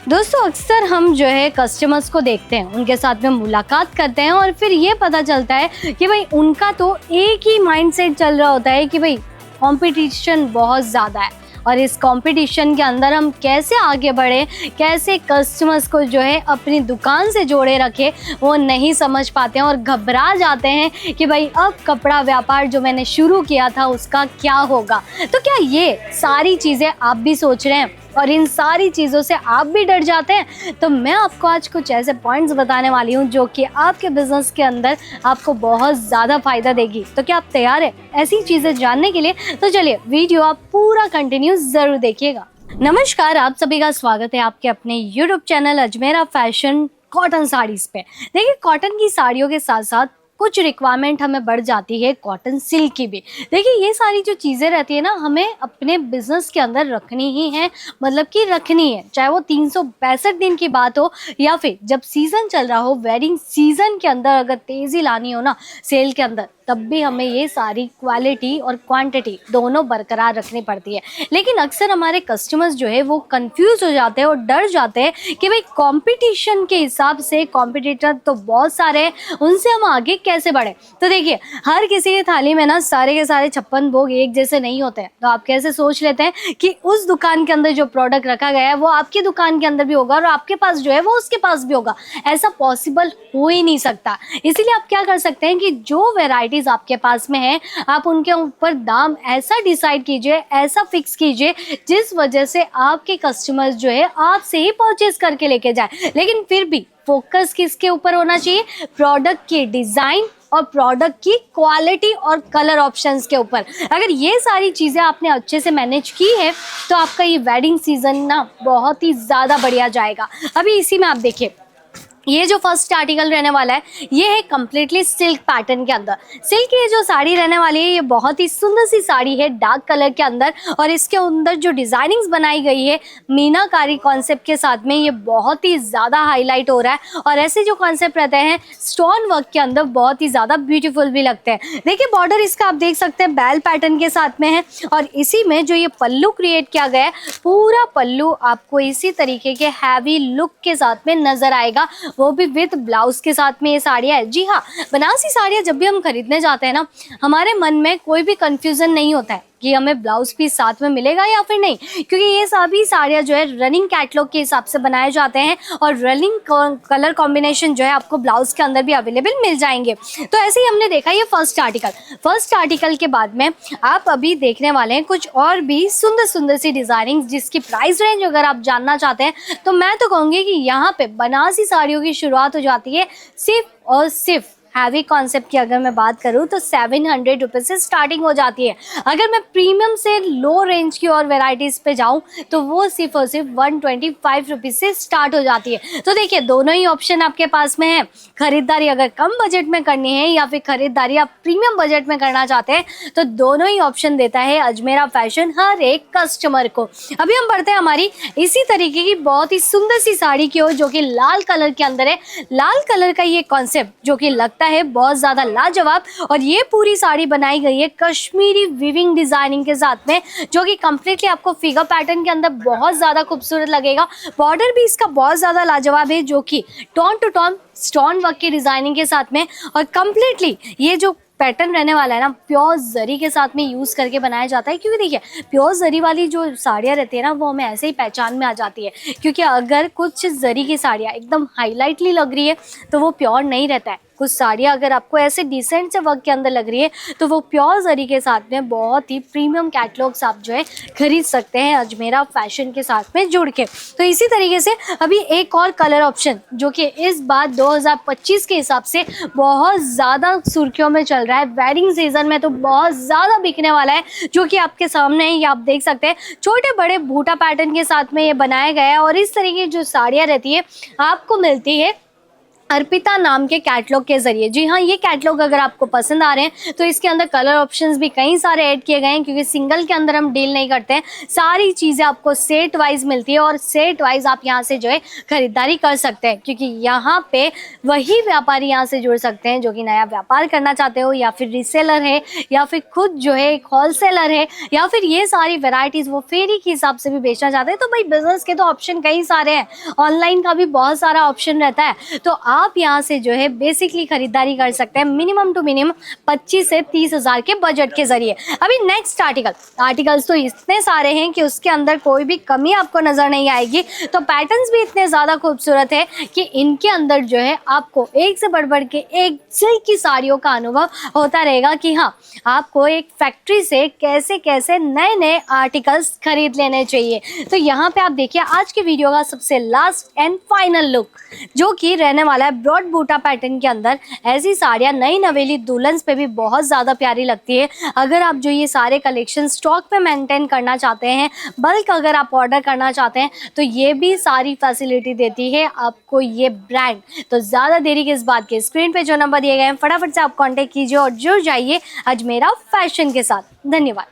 दोस्तों अक्सर हम जो है कस्टमर्स को देखते हैं, उनके साथ में मुलाकात करते हैं और फिर ये पता चलता है कि भाई उनका तो एक ही माइंडसेट चल रहा होता है कि भाई कंपटीशन बहुत ज़्यादा है और इस कंपटीशन के अंदर हम कैसे आगे बढ़े, कैसे कस्टमर्स को जो है अपनी दुकान से जोड़े रखे, वो नहीं समझ पाते हैं और घबरा जाते हैं कि भाई अब कपड़ा व्यापार जो मैंने शुरू किया था उसका क्या होगा। तो क्या ये सारी चीज़ें आप भी सोच रहे हैं और इन सारी चीज़ों से आप भी डर जाते हैं? तो मैं आपको आज कुछ ऐसे पॉइंट्स बताने वाली हूँ जो कि आपके बिजनेस के अंदर आपको बहुत ज़्यादा फायदा देगी। तो क्या आप तैयार हैं ऐसी चीज़ें जानने के लिए? तो चलिए वीडियो आप पूरा कंटिन्यू ज़रूर देखिएगा। नमस्कार, आप सभी का स्वागत है आपके अपने YouTube channel Ajmera fashion cotton saris पे। देखिए, कॉटन की साड़ियों के साथ साथ कुछ रिक्वायरमेंट हमें बढ़ जाती है कॉटन सिल्क की भी। देखिए, ये सारी जो चीज़ें रहती है ना, हमें अपने बिजनेस के अंदर रखनी ही है, मतलब कि रखनी है, चाहे वो 365 दिन की बात हो या फिर जब सीज़न चल रहा हो, वेडिंग सीज़न के अंदर अगर तेज़ी लानी हो ना सेल के अंदर, तब भी हमें ये सारी क्वालिटी और क्वांटिटी दोनों बरकरार रखनी पड़ती है। लेकिन अक्सर हमारे कस्टमर्स जो है वो कंफ्यूज हो जाते हैं और डर जाते हैं कि भाई कंपटीशन के हिसाब से कॉम्पिटिटर तो बहुत सारे हैं, उनसे हम आगे कैसे बढ़े। तो देखिए, हर किसी की थाली में ना सारे के सारे 56 भोग एक जैसे नहीं होते हैं। तो आप कैसे सोच लेते हैं कि उस दुकान के अंदर जो प्रोडक्ट रखा गया है वो आपकी दुकान के अंदर भी होगा और आपके पास जो है वो उसके पास भी होगा? ऐसा पॉसिबल हो ही नहीं सकता। इसीलिए आप क्या कर सकते हैं कि जो वेराइटी आपके पास में है, आप उनके ऊपर दाम ऐसा डिसाइड कीजिए, ऐसा फिक्स कीजिए जिस वजह से आपके कस्टमर्स जो है आपसे ही परचेज करके लेके जाए। लेकिन फिर भी फोकस किसके ऊपर होना चाहिए? प्रोडक्ट की डिजाइन और प्रोडक्ट की क्वालिटी और कलर ऑप्शंस के ऊपर। अगर ये सारी चीज़ें आपने अच्छे से मैनेज की है तो आपका ये वेडिंग सीजन ना बहुत ही ज़्यादा बढ़िया जाएगा। अभी इसी में आप देखिए, ये जो फर्स्ट आर्टिकल रहने वाला है ये है कम्प्लीटली सिल्क पैटर्न के अंदर। सिल्क की ये जो साड़ी रहने वाली है ये बहुत ही सुंदर सी साड़ी है डार्क कलर के अंदर, और इसके अंदर जो डिजाइनिंग्स बनाई गई है मीनाकारी कॉन्सेप्ट के साथ में, ये बहुत ही ज़्यादा हाईलाइट हो रहा है। और ऐसे जो कॉन्सेप्ट रहते हैं स्टोन वर्क के अंदर बहुत ही ज़्यादा ब्यूटीफुल भी लगते हैं। देखिए, बॉर्डर इसका आप देख सकते हैं बैल पैटर्न के साथ में है और इसी में जो ये पल्लू क्रिएट किया गया है, पूरा पल्लू आपको इसी तरीके के हैवी लुक के साथ में नजर आएगा, वो भी विद ब्लाउज के साथ में ये साड़ियाँ है। जी हाँ, बनारसी साड़ियाँ जब भी हम खरीदने जाते हैं ना, हमारे मन में कोई भी कंफ्यूजन नहीं होता है कि हमें ब्लाउज पीस साथ में मिलेगा या फिर नहीं, क्योंकि ये सभी साड़ियाँ जो है रनिंग कैटलॉग के हिसाब से बनाए जाते हैं और रनिंग कलर कॉम्बिनेशन जो है आपको ब्लाउज के अंदर भी अवेलेबल मिल जाएंगे। तो ऐसे ही हमने देखा ये फर्स्ट आर्टिकल के बाद में आप अभी देखने वाले हैं कुछ और भी सुंदर सुंदर सी डिजाइनिंग, जिसकी प्राइस रेंज अगर आप जानना चाहते हैं तो मैं तो कहूँगी कि यहाँ पे बनारसी साड़ियों की शुरुआत हो जाती है सिर्फ और सिर्फ हैवी कॉन्सेप्ट की अगर मैं बात करूँ तो 700 रुपीज़ से स्टार्टिंग हो जाती है। अगर मैं प्रीमियम से लो रेंज की और वेराइटीज़ पे जाऊँ तो वो सिर्फ और सिर्फ 125 रुपीज़ से स्टार्ट हो जाती है। तो देखिए, दोनों ही ऑप्शन आपके पास में है। खरीदारी अगर कम बजट में करनी है या फिर खरीदारी आप प्रीमियम बजट में करना चाहते हैं तो दोनों ही ऑप्शन देता है अजमेरा फैशन हर एक कस्टमर को। अभी हम बढ़ते हैं हमारी इसी तरीके की बहुत ही सुंदर सी साड़ी की ओर, जो कि लाल कलर के अंदर है। लाल कलर का ये कॉन्सेप्ट जो कि लगता है बहुत ज्यादा लाजवाब, और ये पूरी साड़ी बनाई गई है कश्मीरी वीविंग डिजाइनिंग के साथ में, जो कि कंप्लीटली आपको फिगर पैटर्न के अंदर बहुत ज्यादा खूबसूरत लगेगा। बॉर्डर भी इसका बहुत ज्यादा लाजवाब है, जो कि tone to tone stone work की डिजाइनिंग के साथ में, और कंप्लीटली ये जो पैटर्न रहने वाला है ना प्योर जरी के साथ में यूज़ करके बनाया जाता है। क्योंकि देखिए, प्योर जरी वाली जो साड़ियाँ रहती है ना वो हमें ऐसे ही पहचान में आ जाती है, क्योंकि अगर कुछ जरी की साड़ियाँ एकदम हाईलाइटली लग रही है तो वो प्योर नहीं रहता है। कुछ साड़ियाँ अगर आपको ऐसे डिसेंट से वर्क के अंदर लग रही है तो वो प्योर जरी के साथ में बहुत ही प्रीमियम कैटलॉग्स आप जो है खरीद सकते हैं अजमेरा फैशन के साथ में जुड़ के। तो इसी तरीके से अभी एक और कलर ऑप्शन जो कि इस बार 2025 के हिसाब से बहुत ज़्यादा सुर्खियों में चल रहा है, वेडिंग सीजन में तो बहुत ज़्यादा बिकने वाला है, जो कि आपके सामने है। ये आप देख सकते हैं छोटे बड़े बूटा पैटर्न के साथ में ये बनाया गया है, और इस तरीके की जो साड़ियाँ रहती है आपको मिलती है अर्पिता नाम के कैटलॉग के जरिए। जी हाँ, ये कैटलॉग अगर आपको पसंद आ रहे हैं तो इसके अंदर कलर ऑप्शंस भी कई सारे ऐड किए गए हैं, क्योंकि सिंगल के अंदर हम डील नहीं करते हैं, सारी चीज़ें आपको सेट वाइज मिलती है और सेट वाइज आप यहाँ से जो है खरीदारी कर सकते हैं, क्योंकि यहाँ पे वही व्यापारी यहाँ से जुड़ सकते हैं जो कि नया व्यापार करना चाहते हो, या फिर रीसेलर है, या फिर खुद जो है एक होलसेलर है, या फिर ये सारी वेराइटीज़ वो फेरी के हिसाब से भी बेचना चाहते हैं। तो भाई बिजनेस के तो ऑप्शन कई सारे हैं, ऑनलाइन का भी बहुत सारा ऑप्शन रहता है। तो आप यहाँ से जो है बेसिकली खरीदारी कर सकते हैं मिनिमम टू मिनिमम 25 से 30 हज़ार के बजट के जरिए। अभी नेक्स्ट आर्टिकल्स तो इतने सारे हैं कि उसके अंदर कोई भी कमी आपको नज़र नहीं आएगी। तो पैटर्न्स भी इतने ज़्यादा खूबसूरत है कि इनके अंदर जो है आपको एक से बढ़ के एक सिल्क की साड़ियों का अनुभव होता रहेगा कि हाँ, आपको एक फैक्ट्री से कैसे कैसे नए नए आर्टिकल्स खरीद लेने चाहिए। तो यहाँ पे आप देखिए आज की वीडियो का सबसे लास्ट एंड फाइनल लुक, जो कि रहने वाला है ब्रॉड बूटा पैटर्न के अंदर। ऐसी साड़ियाँ नई नवेली दुल्हन पे भी बहुत ज़्यादा प्यारी लगती है। अगर आप जो ये सारे कलेक्शन स्टॉक पे मेंटेन करना चाहते हैं, बल्क अगर आप ऑर्डर करना चाहते हैं, तो ये भी सारी फैसिलिटी देती है आपको ये ब्रांड। तो ज़्यादा देरी किस बात की, स्क्रीन पे जो नंबर दिए गए हैं फटाफट से आप कॉन्टेक्ट कीजिए और जुड़ जाइए अजमेरा फैशन के साथ। धन्यवाद।